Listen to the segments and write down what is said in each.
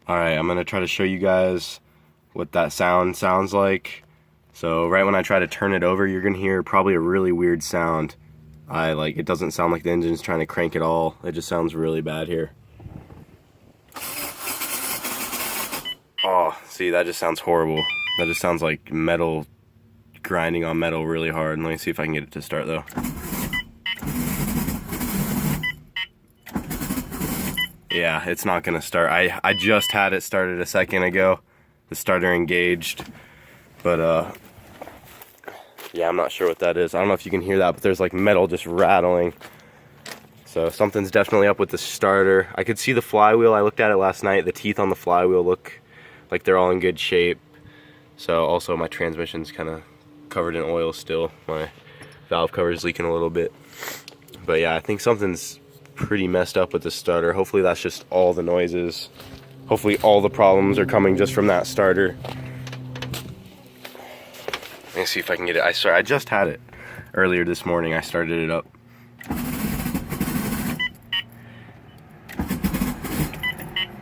Alright, I'm gonna try to show you guys what that sound sounds like. So right when I try to turn it over, you're gonna hear probably a really weird sound. It doesn't sound like the engine's trying to crank at all. It just sounds really bad here. Oh, see, that just sounds horrible. That just sounds like metal grinding on metal really hard. And let me see if I can get it to start though. Yeah, it's not gonna start. I just had it started a second ago. The starter engaged. But yeah, I'm not sure what that is. I don't know if you can hear that, but there's like metal just rattling. So something's definitely up with the starter. I could see the flywheel. I looked at it last night. The teeth on the flywheel look like they're all in good shape. So also my transmission's kind of covered in oil still. My valve cover is leaking a little bit. But yeah, I think something's pretty messed up with the starter. Hopefully that's just all the noises. Hopefully all the problems are coming just from that starter. Let me see if I can get it. I just had it earlier this morning. I started it up.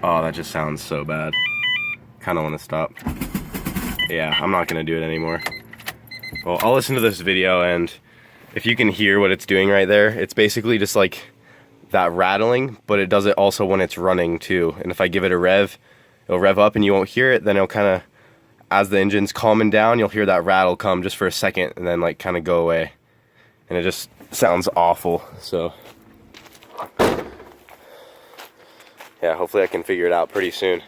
Oh, that just sounds so bad. Kind of want to stop. Yeah, I'm not going to do it anymore. Well, I'll listen to this video, and if you can hear what it's doing right there, it's basically just like that rattling, but it does it also when it's running too. And if I give it a rev, it'll rev up and you won't hear it. Then it'll kind of, as the engine's calming down, you'll hear that rattle come just for a second and then like kind of go away. And it just sounds awful. So yeah, hopefully I can figure it out pretty soon.